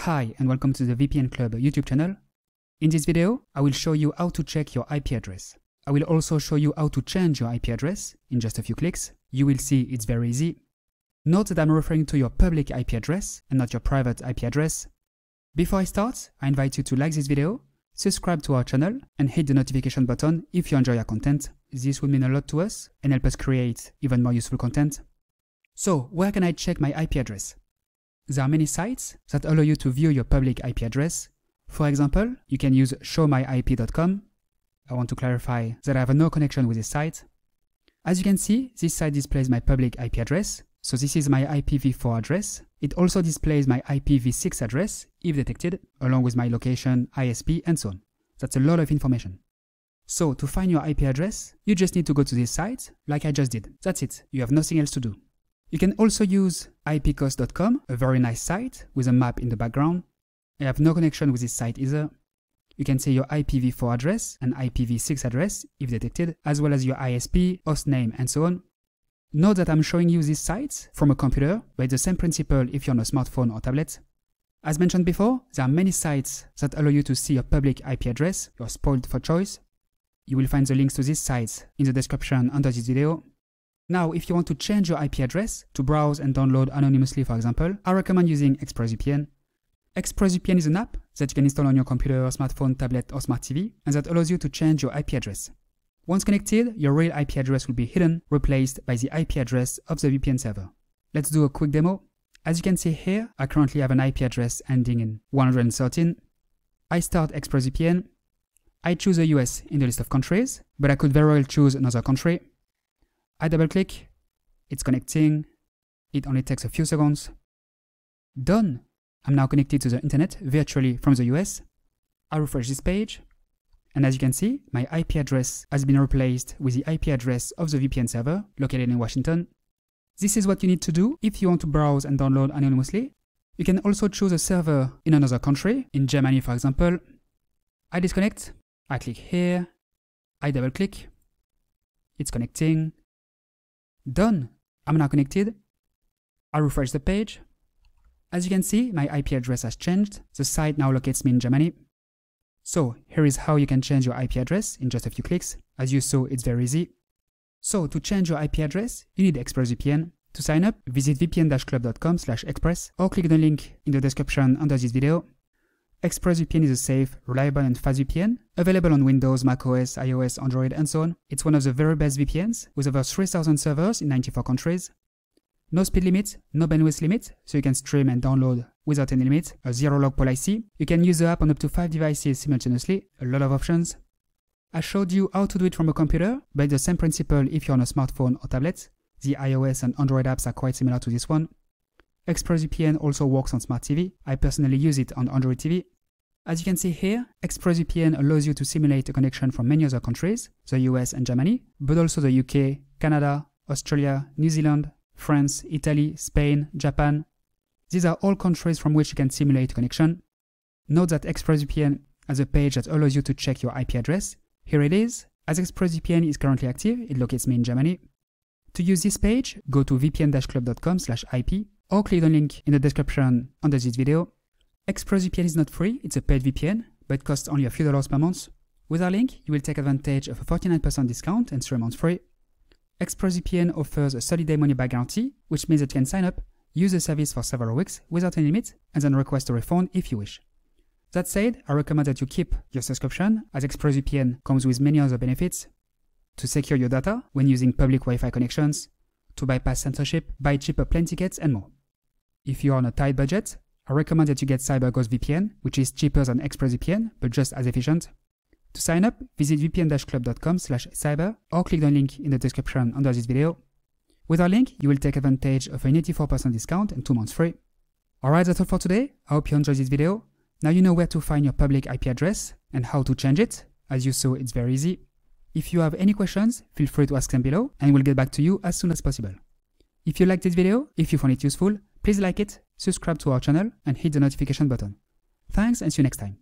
Hi and welcome to the VPN Club YouTube channel. In this video, I will show you how to check your IP address. I will also show you how to change your IP address in just a few clicks. You will see it's very easy. Note that I'm referring to your public IP address and not your private IP address. Before I start, I invite you to like this video, subscribe to our channel and hit the notification button if you enjoy our content. This would mean a lot to us and help us create even more useful content. So, where can I check my IP address? There are many sites that allow you to view your public IP address. For example, you can use showmyip.com. I want to clarify that I have no connection with this site. As you can see, this site displays my public IP address. So this is my IPv4 address. It also displays my IPv6 address, if detected, along with my location, ISP, and so on. That's a lot of information. So to find your IP address, you just need to go to this site, like I just did. That's it. You have nothing else to do. You can also use ipcost.com, a very nice site with a map in the background. I have no connection with this site either. You can say your IPv4 address and IPv6 address, if detected, as well as your ISP, hostname, and so on. Note that I'm showing you these sites from a computer, but it's the same principle if you're on a smartphone or tablet. As mentioned before, there are many sites that allow you to see your public IP address. You're spoiled for choice. You will find the links to these sites in the description under this video. Now, if you want to change your IP address to browse and download anonymously, for example, I recommend using ExpressVPN. ExpressVPN is an app that you can install on your computer, smartphone, tablet, or smart TV, and that allows you to change your IP address. Once connected, your real IP address will be hidden, replaced by the IP address of the VPN server. Let's do a quick demo. As you can see here, I currently have an IP address ending in 113. I start ExpressVPN. I choose the US in the list of countries, but I could very well choose another country. I double click, it's connecting, it only takes a few seconds. Done! I'm now connected to the internet virtually from the US. I refresh this page, and as you can see, my IP address has been replaced with the IP address of the VPN server located in Washington. This is what you need to do if you want to browse and download anonymously. You can also choose a server in another country, in Germany for example. I disconnect, I click here, I double click, it's connecting. Done! I'm now connected. I refresh the page. As you can see, my IP address has changed. The site now locates me in Germany. So here is how you can change your IP address in just a few clicks. As you saw, it's very easy. So to change your IP address, you need ExpressVPN. To sign up, visit vpn-club.com/express or click the link in the description under this video. ExpressVPN is a safe, reliable and fast VPN, available on Windows, macOS, iOS, Android and so on. It's one of the very best VPNs, with over 3,000 servers in 94 countries. No speed limit, no bandwidth limit, so you can stream and download without any limit, a zero-log policy. You can use the app on up to 5 devices simultaneously, a lot of options. I showed you how to do it from a computer, but it's the same principle if you're on a smartphone or tablet. The iOS and Android apps are quite similar to this one. ExpressVPN also works on smart TV. I personally use it on Android TV. As you can see here, ExpressVPN allows you to simulate a connection from many other countries, the US and Germany, but also the UK, Canada, Australia, New Zealand, France, Italy, Spain, Japan. These are all countries from which you can simulate a connection. Note that ExpressVPN has a page that allows you to check your IP address. Here it is. As ExpressVPN is currently active, it locates me in Germany. To use this page, go to vpn-club.com/ip or click the link in the description under this video. ExpressVPN is not free, it's a paid VPN, but it costs only a few dollars per month. With our link, you will take advantage of a 49% discount and 3 months free. ExpressVPN offers a 30-day money-back guarantee, which means that you can sign up, use the service for several weeks without any limit, and then request a refund if you wish. That said, I recommend that you keep your subscription, as ExpressVPN comes with many other benefits. To secure your data when using public Wi-Fi connections, to bypass censorship, buy cheaper plane tickets, and more. If you are on a tight budget, I recommend that you get CyberGhost VPN, which is cheaper than ExpressVPN, but just as efficient. To sign up, visit vpn-club.com/cyber or click the link in the description under this video. With our link, you will take advantage of an 84% discount and 2 months free. Alright, that's all for today. I hope you enjoyed this video. Now you know where to find your public IP address and how to change it. As you saw, it's very easy. If you have any questions, feel free to ask them below and we'll get back to you as soon as possible. If you liked this video, if you found it useful, please like it, subscribe to our channel and hit the notification button. Thanks and see you next time.